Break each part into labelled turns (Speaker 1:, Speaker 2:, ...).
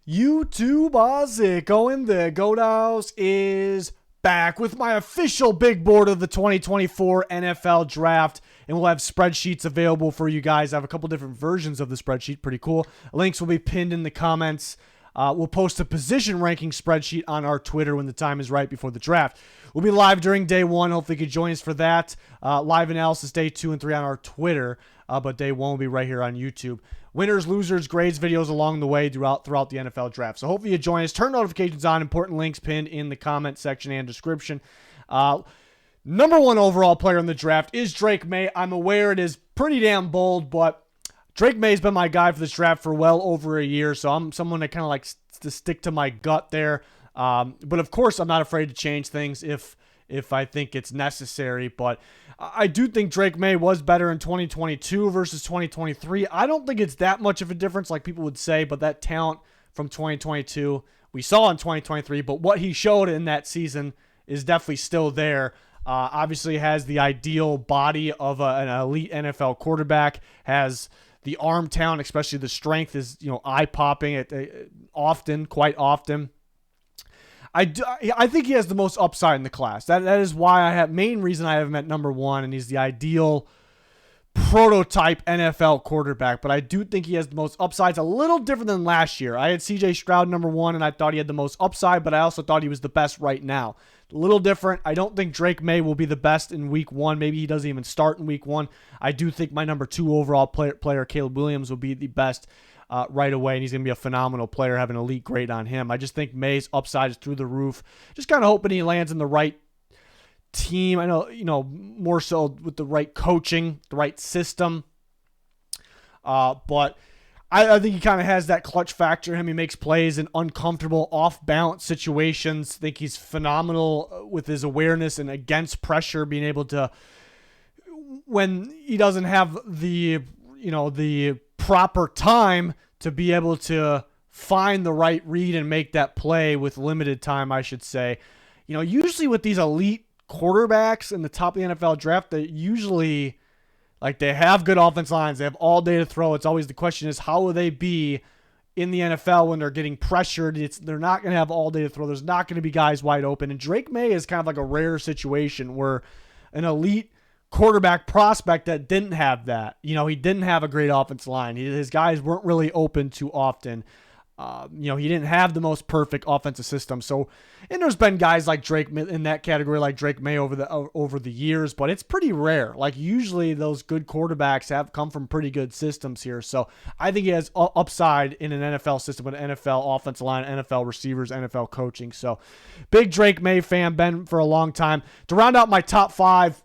Speaker 1: YouTube Ozzy going the Goat House is back with my official big board of the 2024 NFL Draft, and we'll have spreadsheets available for you guys. I have a couple different versions of the spreadsheet, pretty cool. Links will be pinned in the comments. We'll post a position ranking spreadsheet on our Twitter when the time is right before the draft. We'll be live during day one. Hopefully you can join us for that. Live analysis day 2 and 3 on our Twitter, but day 1 will be right here on YouTube. Winners, losers, grades videos along the way throughout the NFL draft. So hopefully you join us. Turn notifications on. Important links pinned in the comment section and description. Number 1 overall player in the draft is Drake Maye. I'm aware it is pretty damn bold, but Drake Maye's been my guy for this draft for well over a year, so I'm someone that kind of likes to stick to my gut there. But of course, I'm not afraid to change things if I think it's necessary. But I do think Drake Maye was better in 2022 versus 2023. I don't think it's that much of a difference like people would say, but that talent from 2022 we saw in 2023, but what he showed in that season is definitely still there. Obviously has the ideal body of an elite NFL quarterback, has the arm talent, especially the strength is, eye-popping quite often. I think he has the most upside in the class. That is why main reason I have him at number 1, and he's the ideal prototype NFL quarterback. But I do think he has the most upside. It's a little different than last year. I had CJ Stroud number 1, and I thought he had the most upside, but I also thought he was the best right now. A little different. I don't think Drake Maye will be the best in week 1. Maybe he doesn't even start in week 1. I do think my number 2 overall player Caleb Williams, will be the best right away, and he's going to be a phenomenal player, have an elite grade on him. I just think Maye's upside is through the roof. Just kind of hoping he lands in the right team. I know, more so with the right coaching, the right system. But I think he kind of has that clutch factor in him. He makes plays in uncomfortable, off-balance situations. I think he's phenomenal with his awareness and against pressure, being able to, when he doesn't have the proper time, to be able to find the right read and make that play with limited time, I should say. Usually with these elite quarterbacks in the top of the NFL draft, they usually, they have good offense lines. They have all day to throw. It's always the question is, how will they be in the NFL when they're getting pressured? They're not going to have all day to throw. There's not going to be guys wide open. And Drake Maye is kind of like a rare situation where an elite quarterback prospect that didn't have that. He didn't have a great offense line. His guys weren't really open too often. He didn't have the most perfect offensive system. So, and there's been guys like Drake in that category, like Drake Maye over the years, but it's pretty rare. Usually those good quarterbacks have come from pretty good systems here. So I think he has upside in an NFL system with an NFL offensive line, NFL receivers, NFL coaching. So big Drake Maye fan, been for a long time. To round out my top 5,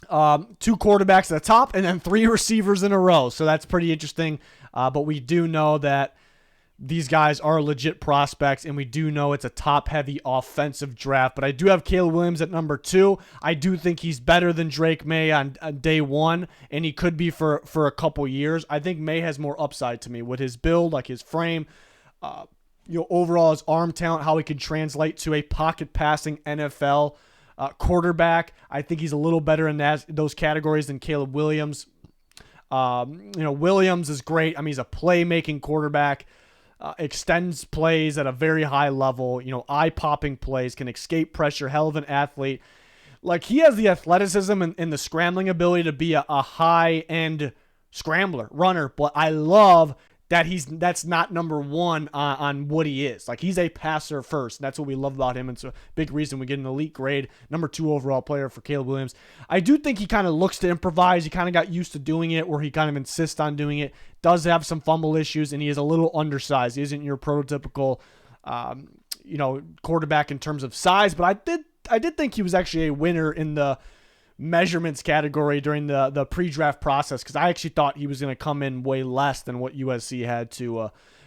Speaker 1: 2 quarterbacks at the top and then 3 receivers in a row. So that's pretty interesting. But we do know that these guys are legit prospects, and we do know it's a top-heavy offensive draft. But I do have Caleb Williams at number 2. I do think he's better than Drake Maye on day 1, and he could be for a couple years. I think Maye has more upside to me with his build, his frame, overall his arm talent, how he can translate to a pocket-passing NFL quarterback. I think he's a little better in those categories than Caleb Williams. Williams is great. He's a playmaking quarterback. Extends plays at a very high level, eye-popping plays, can escape pressure, hell of an athlete. He has the athleticism and the scrambling ability to be a high-end scrambler, runner, but I love that that's not number 1 on what he is. He's a passer first, and that's what we love about him, and it's a big reason we get an elite grade, number 2 overall player for Caleb Williams. I do think he kind of looks to improvise. He kind of got used to doing it, where he kind of insists on doing it. Does have some fumble issues, and he is a little undersized. He isn't your prototypical, quarterback in terms of size, but I did think he was actually a winner in the measurements category during the pre-draft process, because I actually thought he was going to come in way less than what USC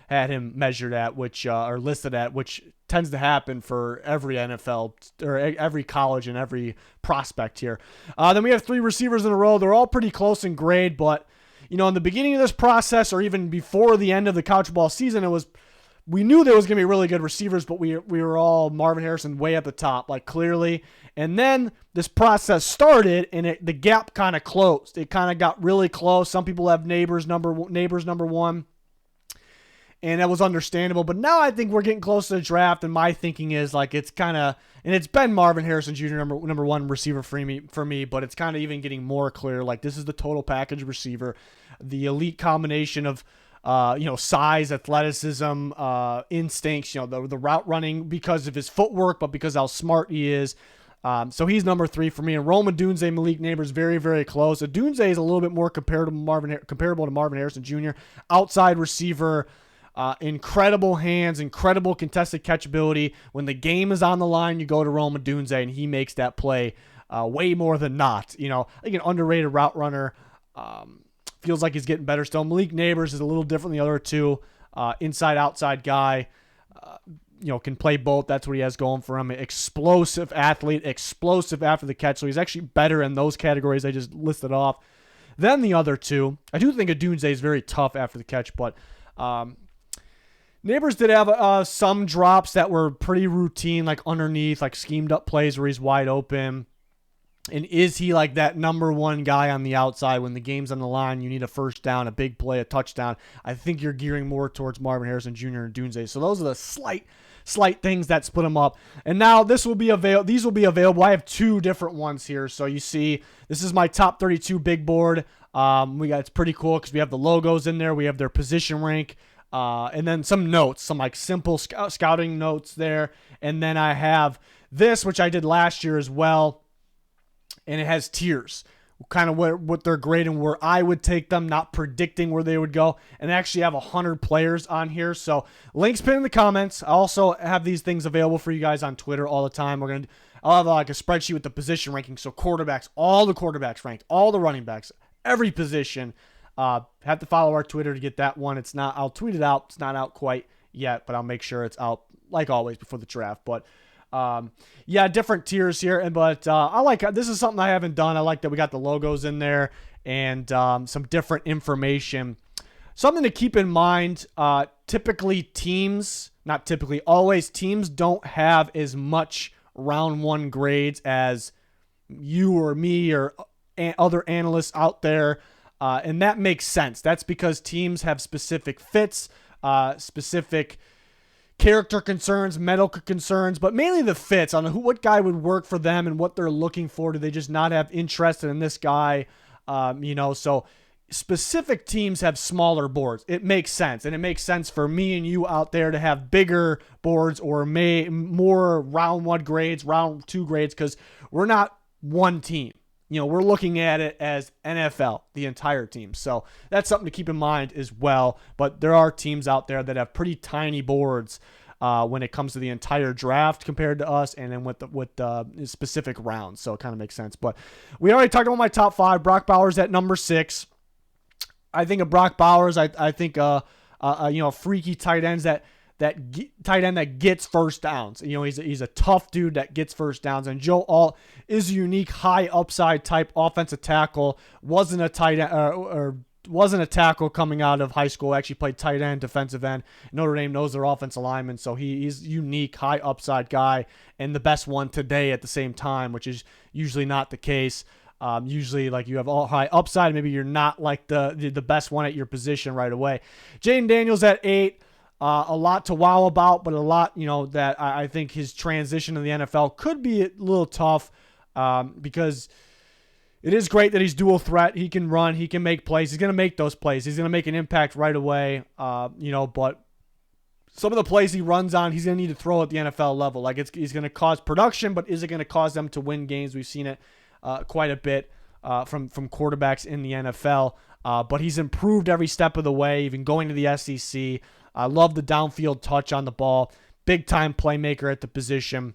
Speaker 1: had him measured at, which or listed at, which tends to happen for every NFL or every college and every prospect here. Then we have 3 receivers in a row. They're all pretty close in grade, but in the beginning of this process, or even before the end of the college football season, we knew there was going to be really good receivers, but we were all Marvin Harrison way at the top, clearly. And then this process started, and the gap kind of closed. It kind of got really close. Some people have Neighbors number 1. and that was understandable. But now I think we're getting close to the draft, and my thinking is like it's kind of, and it's been Marvin Harrison Jr. number one receiver for me, but it's kind of even getting more clear. Like this is the total package receiver, the elite combination of size, athleticism, instincts, the route running because of his footwork, but because how smart he is. So he's number 3 for me. And Rome Odunze, Malik Neighbors, very, very close. Odunze is a little bit more comparable to Marvin Harrison Jr. Outside receiver, incredible hands, incredible contested catchability. When the game is on the line, you go to Rome Odunze, and he makes that play way more than not. Like an underrated route runner. Feels like he's getting better still. Malik Neighbors is a little different than the other two. Inside-outside guy. Can play both. That's what he has going for him. Explosive athlete, explosive after the catch. So he's actually better in those categories I just listed off than the other two. I do think Odunze is very tough after the catch, but Neighbors did have some drops that were pretty routine, like underneath, like schemed up plays where he's wide open. And is he like that number one guy on the outside when the game's on the line, you need a first down, a big play, a touchdown? I think you're gearing more towards Marvin Harrison Jr. and Odunze. So those are the slight things that split them up. And now these will be available. I have 2 different ones here. So you see, this is my top 32 big board. It's pretty cool because we have the logos in there. We have their position rank. And then some notes, some like simple scouting notes there. And then I have this, which I did last year as well. And it has tiers, kind of what they're grading, where I would take them, not predicting where they would go. And I actually have 100 players on here. So links pinned in the comments. I also have these things available for you guys on Twitter all the time. I'll have like a spreadsheet with the position ranking. So quarterbacks, all the quarterbacks ranked, all the running backs, every position. Have to follow our Twitter to get that one. I'll tweet it out. It's not out quite yet, but I'll make sure it's out like always before the draft. But different tiers here, but I like this is something I haven't done. I like that we got the logos in there and some different information. Something to keep in mind, always teams don't have as much round 1 grades as you or me or other analysts out there, and that makes sense. That's because teams have specific fits, specific character concerns, medical concerns, but mainly the fits on what guy would work for them and what they're looking for. Do they just not have interest in this guy? So specific teams have smaller boards. It makes sense. And it makes sense for me and you out there to have bigger boards or more round 1 grades, round 2 grades, because we're not one team. We're looking at it as NFL, the entire team. So that's something to keep in mind as well. But there are teams out there that have pretty tiny boards when it comes to the entire draft compared to us, and then with specific rounds. So it kind of makes sense. But we already talked about my top 5. Brock Bowers at number 6. I think of Brock Bowers. I think freaky tight ends tight end that gets first downs. He's a tough dude that gets first downs. And Joe Alt is a unique high upside type offensive tackle. Wasn't a tight end or wasn't a tackle coming out of high school. Actually played tight end, defensive end. Notre Dame knows their offensive lineman, so he's unique, high upside guy, and the best one today at the same time, which is usually not the case. Usually, like, you have all high upside, maybe you're not like the best one at your position right away. Jaden Daniels at 8. A lot to wow about, but a lot, that I think his transition to the NFL could be a little tough because it is great that he's dual threat. He can run, he can make plays. He's going to make those plays. He's going to make an impact right away, but some of the plays he runs on, he's going to need to throw at the NFL level. Like, he's going to cause production, but is it going to cause them to win games? We've seen it quite a bit from quarterbacks in the NFL, but he's improved every step of the way, even going to the SEC. I love the downfield touch on the ball. Big-time playmaker at the position.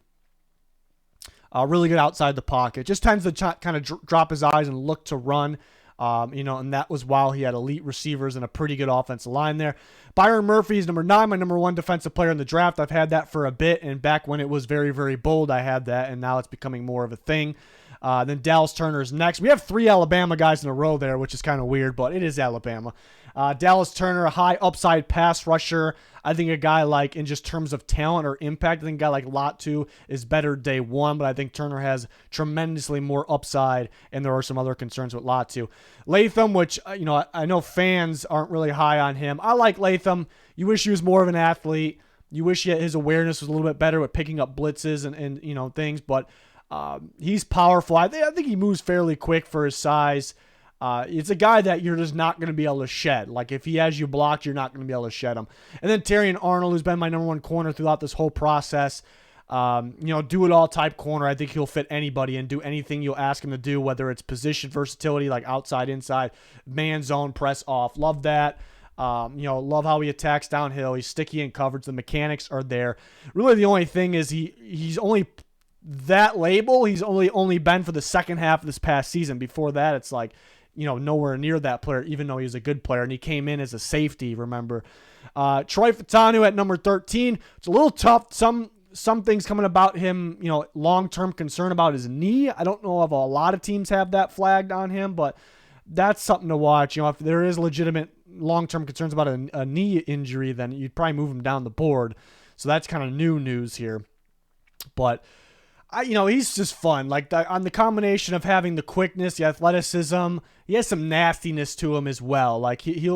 Speaker 1: Really good outside the pocket. Just tends to kind of drop his eyes and look to run. And that was while he had elite receivers and a pretty good offensive line there. Byron Murphy is number 9, my number 1 defensive player in the draft. I've had that for a bit, and back when it was very, very bold, I had that, and now it's becoming more of a thing. Then Dallas Turner is next. We have 3 Alabama guys in a row there, which is kind of weird, but it is Alabama. Dallas Turner, a high upside pass rusher. I think a guy like, in just terms of talent or impact, I think a guy like Latu is better day one, but I think Turner has tremendously more upside, and there are some other concerns with Latu. Latham, which, I know fans aren't really high on him. I like Latham. You wish he was more of an athlete. You wish his awareness was a little bit better with picking up blitzes and things, but he's powerful. I think he moves fairly quick for his size. It's a guy that you're just not going to be able to shed. Like, if he has you blocked, you're not going to be able to shed him. And then Terrion Arnold, who's been my number one corner throughout this whole process. Do-it-all type corner. I think he'll fit anybody and do anything you'll ask him to do, whether it's position versatility, like outside, inside, man zone, press off. Love that. Love how he attacks downhill. He's sticky in coverage. The mechanics are there. Really, the only thing is he's only that label. He's only been for the second half of this past season. Before that, it's like, nowhere near that player, even though he was a good player. And he came in as a safety, remember. Troy Fautanu at number 13. It's a little tough. Some things coming about him, long-term concern about his knee. I don't know if a lot of teams have that flagged on him, but that's something to watch. If there is legitimate long-term concerns about a knee injury, then you'd probably move him down the board. So that's kind of new news here. But he's just fun. Like, on the combination of having the quickness, the athleticism, he has some nastiness to him as well. Like, he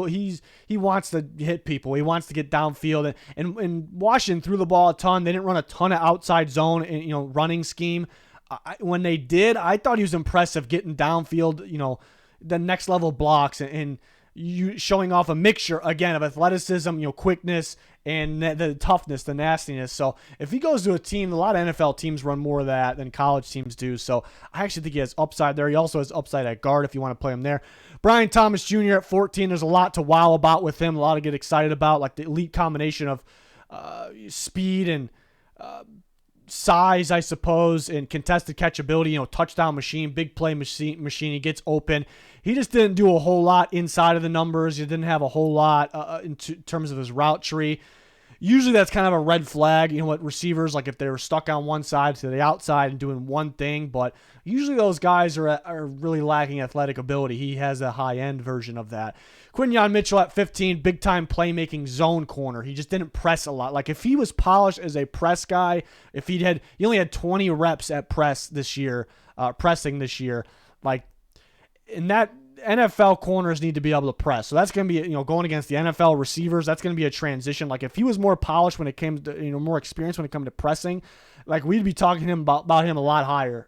Speaker 1: wants to hit people. He wants to get downfield. And Washington threw the ball a ton. They didn't run a ton of outside zone and running scheme. When they did, I thought he was impressive getting downfield. The next level blocks and you showing off a mixture again of athleticism, quickness, and the toughness, the nastiness. So if he goes to a team, a lot of NFL teams run more of that than college teams do. So I actually think he has upside there. He also has upside at guard if you want to play him there. Brian Thomas Jr. at 14. There's a lot to wow about with him, a lot to get excited about, like the elite combination of speed and size, I suppose, and contested catchability, touchdown machine, big play machine. He gets open. He just didn't do a whole lot inside of the numbers. He didn't have a whole lot in terms of his route tree. Usually that's kind of a red flag, what receivers, like if they were stuck on one side to the outside and doing one thing, but usually those guys are really lacking athletic ability. He has a high-end version of that. Quinyon Mitchell at 15, big-time playmaking zone corner. He just didn't press a lot. Like, if he was polished as a press guy, he only had 20 reps at pressing this year, like, in that, NFL corners need to be able to press. So that's going to be, going against the NFL receivers, that's going to be a transition. Like, if he was more polished when it came to, more experience when it comes to pressing, like, we'd be talking to him about him a lot higher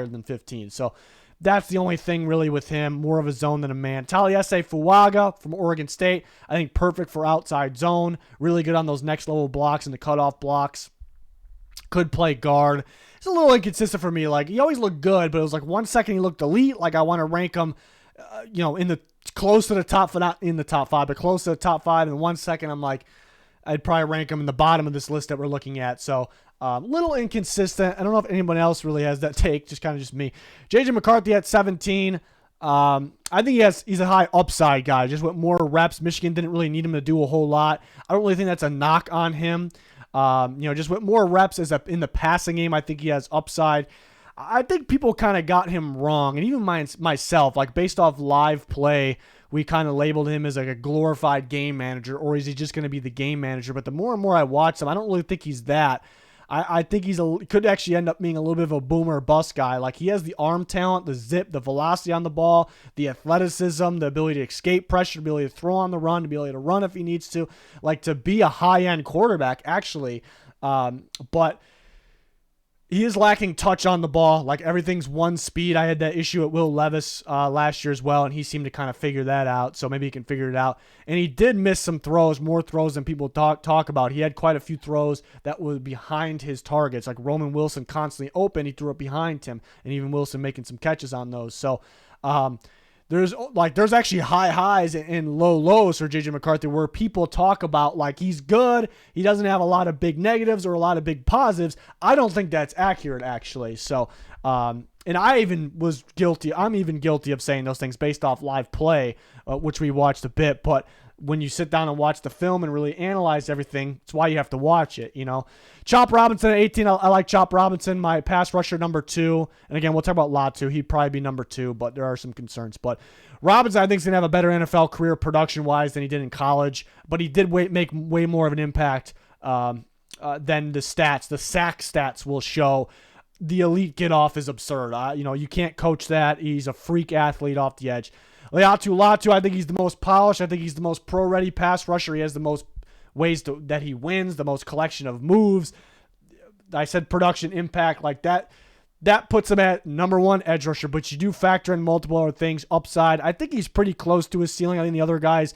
Speaker 1: than 15. So that's the only thing really with him, more of a zone than a man. Taliesin Fuaga from Oregon State, I think perfect for outside zone, really good on those next level blocks and the cutoff blocks. Could play guard. It's a little inconsistent for me. Like, he always looked good, but it was like 1 second he looked elite. Like, I want to rank him in the close to the top, not in the top 5, but close to the top 5. And 1 second, I'm like, I'd probably rank him in the bottom of this list that we're looking at. So, little inconsistent. I don't know if anyone else really has that take. Just me. J.J. McCarthy at 17. I think he's a high upside guy. Just with more reps, Michigan didn't really need him to do a whole lot. I don't really think that's a knock on him. Just with more reps in the passing game, I think he has upside. I think people kind of got him wrong, and even myself, like based off live play, we kind of labeled him as like a glorified game manager, or is he just going to be the game manager? But the more and more I watch him, I don't really think he's that. I think could actually end up being a little bit of a boomer bust guy. Like, he has the arm talent, the zip, the velocity on the ball, the athleticism, the ability to escape pressure, the ability to throw on the run, to be able to run if he needs to, like to be a high-end quarterback, actually. But he is lacking touch on the ball. Like, everything's one speed. I had that issue at Will Levis last year as well, and he seemed to kind of figure that out. So maybe he can figure it out. And he did miss some throws, more throws than people talk about. He had quite a few throws that were behind his targets. Like Roman Wilson constantly open, he threw it behind him, and even Wilson making some catches on those. So there's actually high highs and low lows for J.J. McCarthy where people talk about like he's good, he doesn't have a lot of big negatives or a lot of big positives. I don't think that's accurate, actually. So, and I'm even guilty of saying those things based off live play, which we watched a bit. But when you sit down and watch the film and really analyze everything, it's why you have to watch it, you know. Chop Robinson at 18, I like Chop Robinson, my pass rusher number 2. And again, we'll talk about Latu. He'd probably be number 2, but there are some concerns. But Robinson, I think, is going to have a better NFL career production-wise than he did in college, but he did make way more of an impact than the stats. The sack stats will show. The elite get-off is absurd. You can't coach that. He's a freak athlete off the edge. Latu, I think he's the most polished. I think he's the most pro-ready pass rusher. He has the most ways that he wins, the most collection of moves. I said production impact like that. That puts him at number 1 edge rusher, but you do factor in multiple other things. Upside, I think he's pretty close to his ceiling. I think the other guys,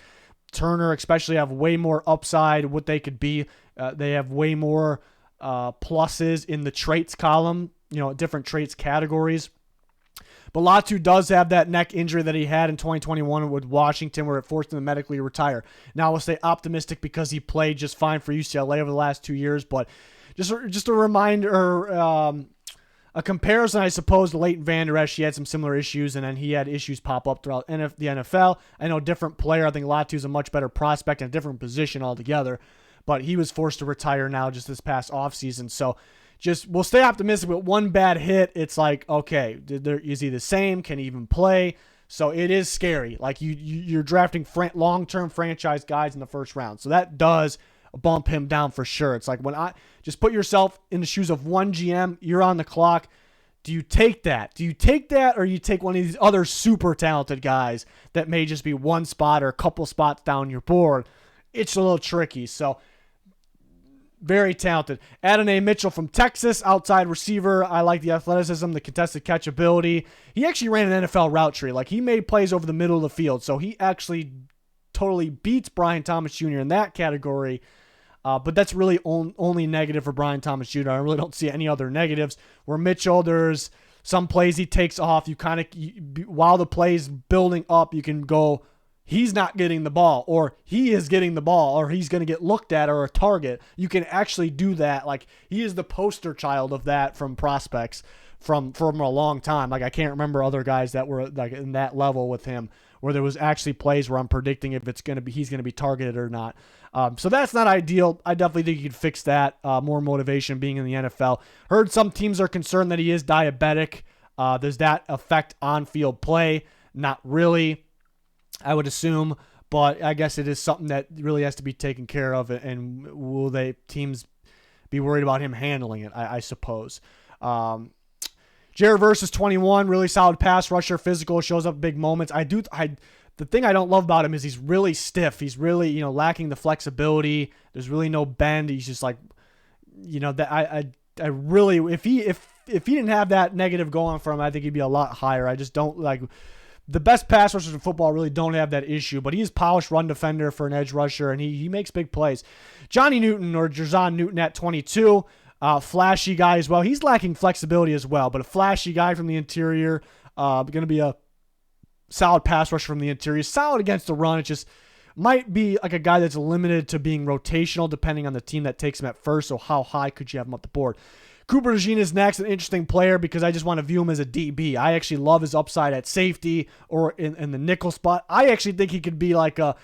Speaker 1: Turner especially, have way more upside, what they could be. They have way more pluses in the traits column, different traits categories. But Latu does have that neck injury that he had in 2021 with Washington where it forced him to medically retire. Now, we'll stay optimistic because he played just fine for UCLA over the last 2 years. But just a reminder, a comparison, I suppose, to Leighton Vander Esch. He had some similar issues, and then he had issues pop up throughout the NFL. I know, different player. I think Latu's a much better prospect in a different position altogether. But he was forced to retire now just this past offseason. So we'll stay optimistic. But one bad hit, it's like, okay, is he the same? Can he even play? So it is scary. Like you're drafting long-term franchise guys in the first round. So that does bump him down for sure. It's like just put yourself in the shoes of one GM. You're on the clock. Do you take that? Or you take one of these other super talented guys that may just be one spot or a couple spots down your board? It's a little tricky. So very talented. Adonai Mitchell from Texas, outside receiver. I like the athleticism, the contested catch ability. He actually ran an NFL route tree. Like, he made plays over the middle of the field. So he actually totally beats Brian Thomas Jr. in that category. But that's really only negative for Brian Thomas Jr. I really don't see any other negatives. Where Mitchell, there's some plays he takes off. While the play's building up, you can go, he's not getting the ball, or he is getting the ball, or he's going to get looked at or a target. You can actually do that. Like, he is the poster child of that from prospects from a long time. Like, I can't remember other guys that were like in that level with him, where there was actually plays where I'm predicting if he's going to be targeted or not. So that's not ideal. I definitely think you could fix that. More motivation being in the NFL. Heard some teams are concerned that he is diabetic. Does that affect on-field play? Not really, I would assume, but I guess it is something that really has to be taken care of. And will teams be worried about him handling it? I suppose. Jared Verse is 21, really solid pass rusher, physical, shows up big moments. The thing I don't love about him is he's really stiff. He's really, lacking the flexibility. There's really no bend. He's just like, that I really, if he didn't have that negative going for him, I think he'd be a lot higher. I just don't like. The best pass rushers in football really don't have that issue, but he's a polished run defender for an edge rusher, and he makes big plays. Johnny Newton, or Jerzon Newton, at 22, flashy guy as well. He's lacking flexibility as well, but a flashy guy from the interior, going to be a solid pass rusher from the interior. Solid against the run. It just might be like a guy that's limited to being rotational depending on the team that takes him at first, so how high could you have him up the board? Cooper DeJean is next, an interesting player because I just want to view him as a DB. I actually love his upside at safety or in the nickel spot. I actually think he could be like a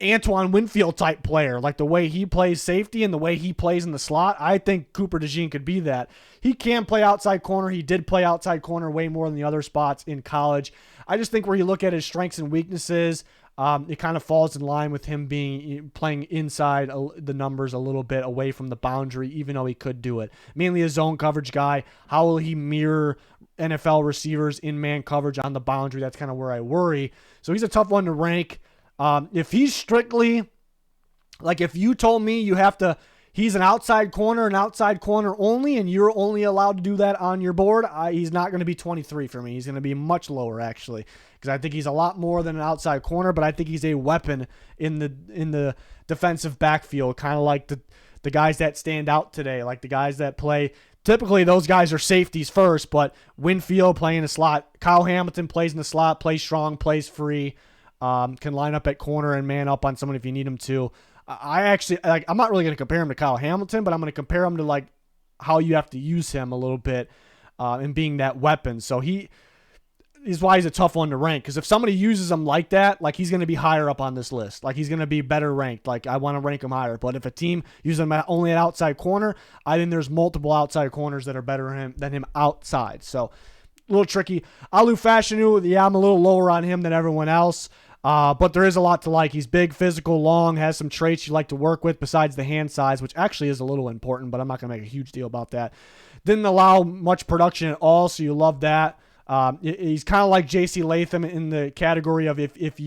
Speaker 1: Antoine Winfield type player, like the way he plays safety and the way he plays in the slot. I think Cooper DeJean could be that. He can play outside corner. He did play outside corner way more than the other spots in college. I just think where you look at his strengths and weaknesses, it kind of falls in line with him playing inside the numbers a little bit away from the boundary, even though he could do it. Mainly a zone coverage guy. How will he mirror NFL receivers in man coverage on the boundary? That's kind of where I worry. So he's a tough one to rank. If he's strictly, like if you told me he's an outside corner only, and you're only allowed to do that on your board, he's not going to be 23 for me. He's going to be much lower, actually, because I think he's a lot more than an outside corner, but I think he's a weapon in the defensive backfield, kind of like the guys that stand out today, like the guys that play. Typically, those guys are safeties first, but Winfield playing in the slot. Kyle Hamilton plays in the slot, plays strong, plays free, can line up at corner and man up on someone if you need him to. I'm not really going to compare him to Kyle Hamilton, but I'm going to compare him to like how you have to use him a little bit in being that weapon. So is why he's a tough one to rank. Because if somebody uses him like that, like he's going to be higher up on this list. Like he's going to be better ranked. Like I want to rank him higher. But if a team uses him only at outside corner, I think there's multiple outside corners that are better than him outside. So a little tricky. Alu Fashanu, yeah, I'm a little lower on him than everyone else. But there is a lot to like. He's big, physical, long, has some traits you like to work with besides the hand size, which actually is a little important, but I'm not going to make a huge deal about that. Didn't allow much production at all, so you love that. He's kind of like J.C. Latham in the category of if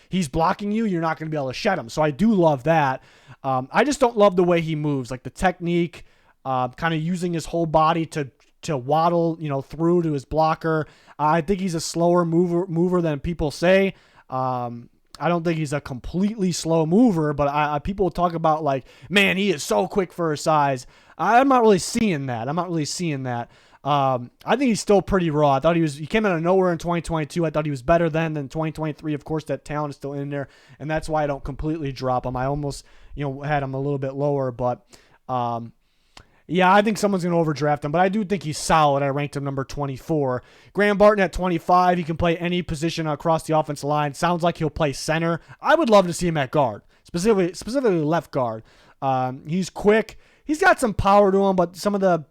Speaker 1: he's blocking you, you're not going to be able to shed him. So I do love that. I just don't love the way he moves, like the technique, kind of using his whole body to waddle, through to his blocker. I think he's a slower mover than people say. I don't think he's a completely slow mover, but people talk about like, man, he is so quick for his size. I'm not really seeing that. I think he's still pretty raw. I thought he came out of nowhere in 2022. I thought he was better than 2023. Of course, that talent is still in there, and that's why I don't completely drop him. I almost, had him a little bit lower, but yeah, I think someone's going to overdraft him, but I do think he's solid. I ranked him number 24. Graham Barton at 25. He can play any position across the offensive line. Sounds like he'll play center. I would love to see him at guard, specifically left guard. He's quick. He's got some power to him, but some of the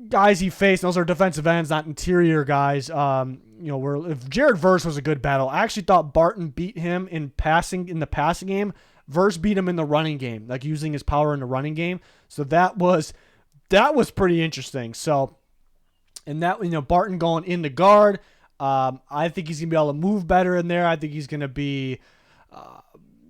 Speaker 1: guys he faced, those are defensive ends, not interior guys. If Jared Verse was a good battle, I actually thought Barton beat him in the passing game. Verse beat him in the running game, like using his power in the running game. So that was pretty interesting. So, and that, Barton going in the guard, I think he's gonna be able to move better in there. I think he's gonna be,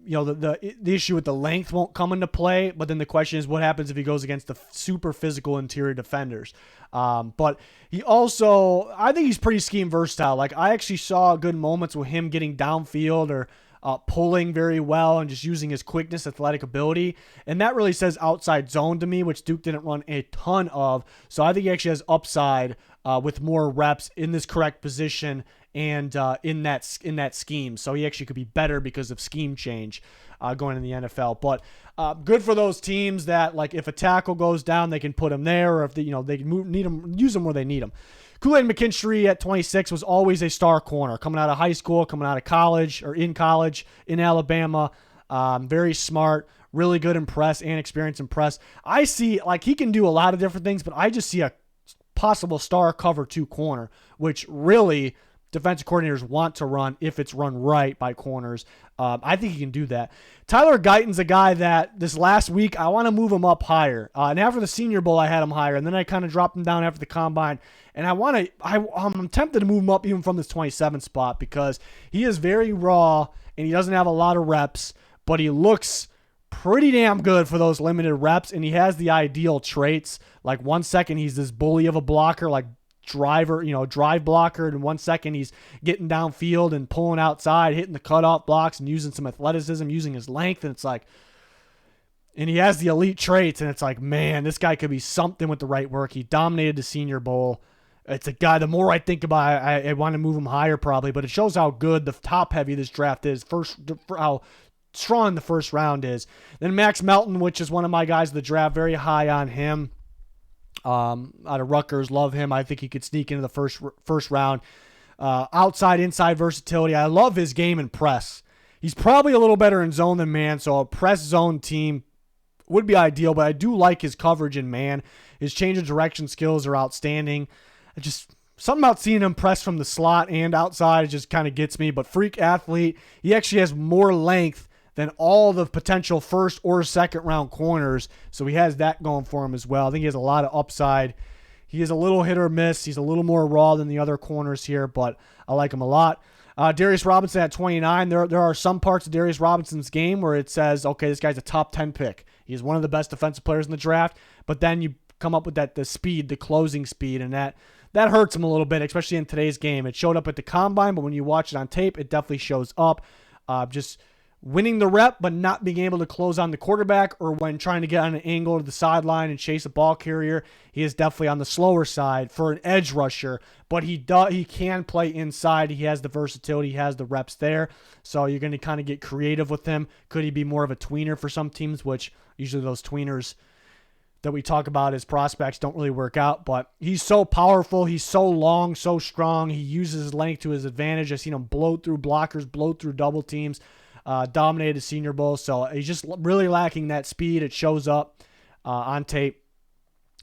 Speaker 1: the issue with the length won't come into play. But then the question is, what happens if he goes against the super physical interior defenders? But he also, I think he's pretty scheme versatile. Like I actually saw good moments with him getting downfield or pulling very well and just using his quickness, athletic ability. And that really says outside zone to me, which Duke didn't run a ton of. So I think he actually has upside with more reps in this correct position and in that scheme. So he actually could be better because of scheme change going in the NFL. But good for those teams that, like, if a tackle goes down, they can put him there, or if they can use him where they need him. Kool-Aid McKinstry at 26 was always a star corner, coming out of high school, coming out of college, or in college in Alabama. Very smart, really good in press and experience in press. I see, like, he can do a lot of different things, but I just see a possible star cover 2 corner, which really defensive coordinators want to run if it's run right by corners. I think he can do that. Tyler Guyton's a guy that this last week I want to move him up higher. And after the Senior Bowl, I had him higher, and then I kind of dropped him down after the Combine. And I'm tempted to move him up even from this 27 spot because he is very raw and he doesn't have a lot of reps, but he looks pretty damn good for those limited reps, and he has the ideal traits. Like 1 second he's this bully of a blocker, like drive blocker, and 1 second he's getting downfield and pulling outside, hitting the cutoff blocks and using some athleticism, using his length, and it's like, and he has the elite traits, and it's like, man, this guy could be something with the right work. He dominated the Senior Bowl. It's a guy, the more I think about it, I want to move him higher probably, but it shows how good the top heavy this draft is, how strong the first round is. Then Max Melton, which is one of my guys of the draft, very high on him. Out of Rutgers, love him. I think he could sneak into the first round. Outside, inside versatility. I love his game in press. He's probably a little better in zone than man, so a press zone team would be ideal, but I do like his coverage in man. His change of direction skills are outstanding. Something about seeing him press from the slot and outside just kind of gets me, but freak athlete. He actually has more length than all the potential first or second round corners. So he has that going for him as well. I think he has a lot of upside. He is a little hit or miss. He's a little more raw than the other corners here, but I like him a lot. Darius Robinson at 29. There are some parts of Darius Robinson's game where it says, okay, this guy's a top 10 pick. He's one of the best defensive players in the draft, but then you come up with the speed, the closing speed, and that hurts him a little bit, especially in today's game. It showed up at the Combine, but when you watch it on tape, it definitely shows up. Just winning the rep, but not being able to close on the quarterback, or when trying to get on an angle to the sideline and chase a ball carrier, he is definitely on the slower side for an edge rusher, but he can play inside. He has the versatility. He has the reps there. So you're going to kind of get creative with him. Could he be more of a tweener for some teams, which usually those tweeners that we talk about as prospects don't really work out, but he's so powerful. He's so long, so strong. He uses his length to his advantage. I've seen him blow through blockers, blow through double teams, dominated the Senior Bowl. So he's just really lacking that speed. It shows up on tape.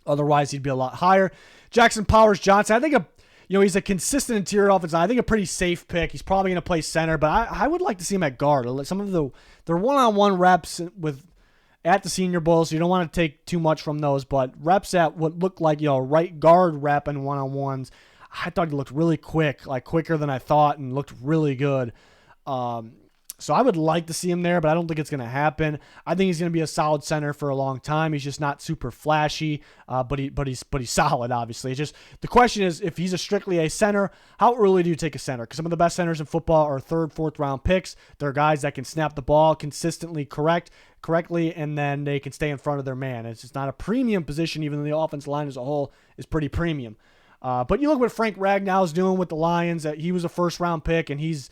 Speaker 1: Otherwise, he'd be a lot higher. Jackson Powers Johnson, I think he's a consistent interior offensive. I think a pretty safe pick. He's probably going to play center, but I would like to see him at guard. Some of their one-on-one reps at the Senior Bowl, so you don't want to take too much from those, but reps at what looked like right guard rep and one-on-ones, I thought he looked really quick, like quicker than I thought, and looked really good. So I would like to see him there, but I don't think it's going to happen. I think he's going to be a solid center for a long time. He's just not super flashy, but he's solid, obviously. It's just the question is, if he's strictly a center, how early do you take a center? Because some of the best centers in football are third, fourth round picks. They're guys that can snap the ball consistently correctly, and then they can stay in front of their man. It's just not a premium position, even though the offensive line as a whole is pretty premium. But you look what Frank Ragnow's doing with the Lions. He was a first round pick, and he's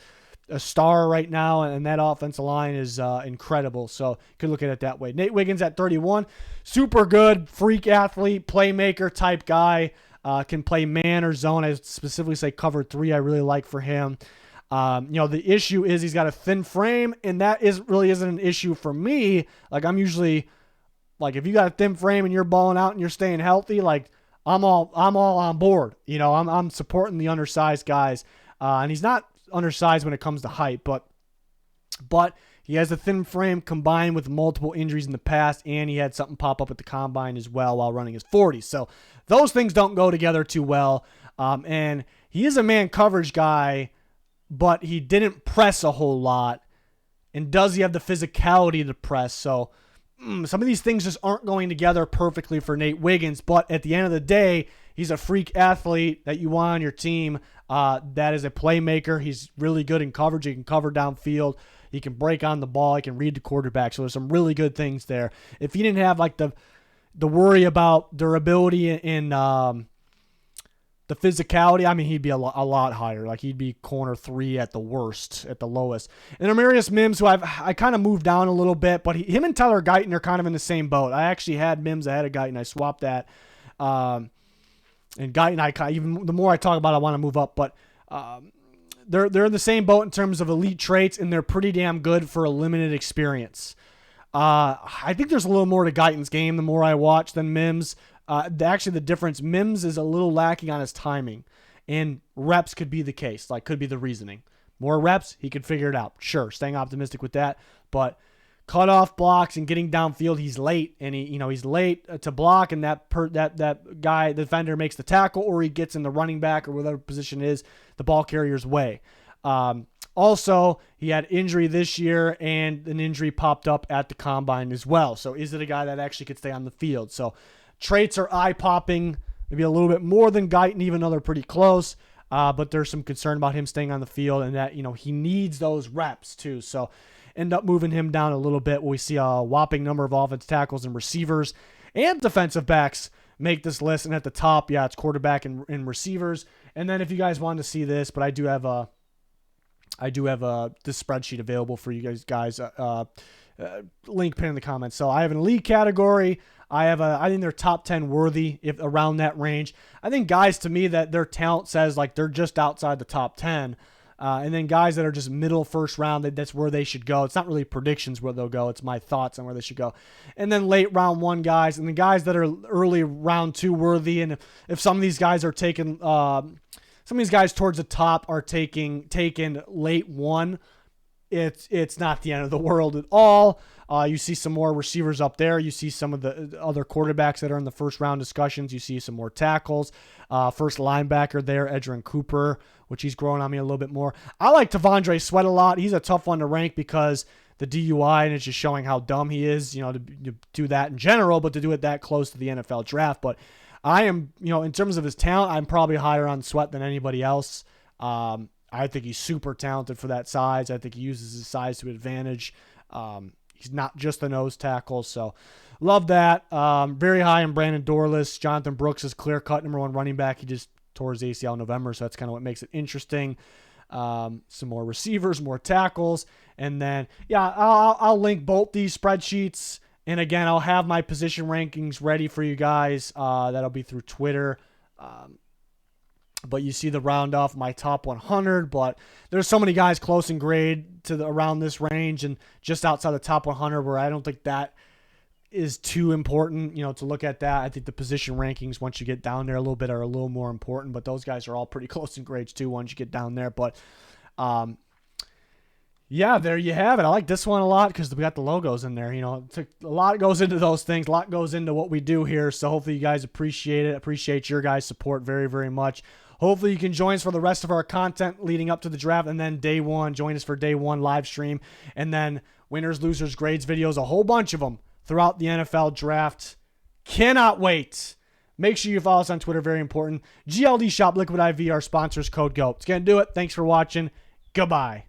Speaker 1: a star right now, and that offensive line is incredible. So you could look at it that way. Nate Wiggins at 31, super good, freak athlete, playmaker type guy. Can play man or zone. I specifically say cover 3. I really like for him. The issue is he's got a thin frame, and that really isn't an issue for me. Like, I'm usually like, if you got a thin frame and you're balling out and you're staying healthy, like I'm all on board. I'm supporting the undersized guys, and he's not undersized when it comes to height, but he has a thin frame combined with multiple injuries in the past, and he had something pop up at the combine as well while running his 40s. So those things don't go together too well. And he is a man coverage guy, but he didn't press a whole lot. And does he have the physicality to press? So some of these things just aren't going together perfectly for Nate Wiggins, but at the end of the day, he's a freak athlete that you want on your team. That is a playmaker. He's really good in coverage. He can cover downfield. He can break on the ball. He can read the quarterback. So there's some really good things there. If he didn't have like the worry about durability and the physicality, I mean, he'd be a lot higher. Like, he'd be corner 3 at the worst, at the lowest. And Amarius Mims, who I kind of moved down a little bit, but him and Tyler Guyton are kind of in the same boat. I actually had Mims ahead of Guyton. I swapped that. And Guyton, even the more I talk about it, I want to move up. But they're in the same boat in terms of elite traits, and they're pretty damn good for a limited experience. I think there's a little more to Guyton's game the more I watch than Mims. Actually, the difference, Mims is a little lacking on his timing, and reps could be the case, could be the reasoning. More reps, he could figure it out. Sure, staying optimistic with that, but cutoff blocks and getting downfield, he's late, and he's late to block, and that guy, the defender, makes the tackle, or he gets in the running back or whatever position it is, the ball carrier's way. Also, he had injury this year, and an injury popped up at the combine as well. So is it a guy that actually could stay on the field? So traits are eye-popping, maybe a little bit more than Guyton, even though they're pretty close. But there's some concern about him staying on the field, and that he needs those reps too. So end up moving him down a little bit. We see a whopping number of offensive tackles and receivers and defensive backs make this list. And at the top, it's quarterback and receivers. And then if you guys want to see this, but I do have this spreadsheet available for you guys. Link pinned in the comments. So I have an elite category. I think they're top 10 worthy if around that range. I think guys, to me, that their talent says they're just outside the top 10. And then guys that are just middle first round, that's where they should go. It's not really predictions where they'll go. It's my thoughts on where they should go. And then late round 1 guys, and the guys that are early round 2 worthy. And if some of these guys are taken, some of these guys towards the top are taken late 1, it's not the end of the world at all. You see some more receivers up there. You see some of the other quarterbacks that are in the first round discussions. You see some more tackles. First linebacker there, Edgerrin Cooper, which he's growing on me a little bit more. I like T'Vondre Sweat a lot. He's a tough one to rank because the DUI, and it's just showing how dumb he is, to do that in general, but to do it that close to the NFL draft. But I am, in terms of his talent, I'm probably higher on Sweat than anybody else. I think he's super talented for that size. I think he uses his size to advantage. He's not just a nose tackle, so love that. Very high in Brandon Dorlus. Jonathan Brooks is clear-cut number 1 running back. He just tore his ACL in November, so that's kind of what makes it interesting. Some more receivers, more tackles, and then I'll link both these spreadsheets And again, I'll have my position rankings ready for you guys. That'll be through Twitter. But you see the round off my top 100. But there's so many guys close in grade to around this range and just outside the top 100 where I don't think that is too important, to look at that. I think the position rankings, once you get down there a little bit, are a little more important. But those guys are all pretty close in grades too once you get down there. But yeah, there you have it. I like this one a lot because we got the logos in there. A lot goes into those things. A lot goes into what we do here. So hopefully you guys appreciate it. Appreciate your guys' support very, very much. Hopefully you can join us for the rest of our content leading up to the draft. And then day one, join us for day one live stream. And then winners, losers, grades videos, a whole bunch of them throughout the NFL draft. Cannot wait. Make sure you follow us on Twitter. Very important. GLD Shop, Liquid IV, our sponsors, code GOAT. It's going to do it. Thanks for watching. Goodbye.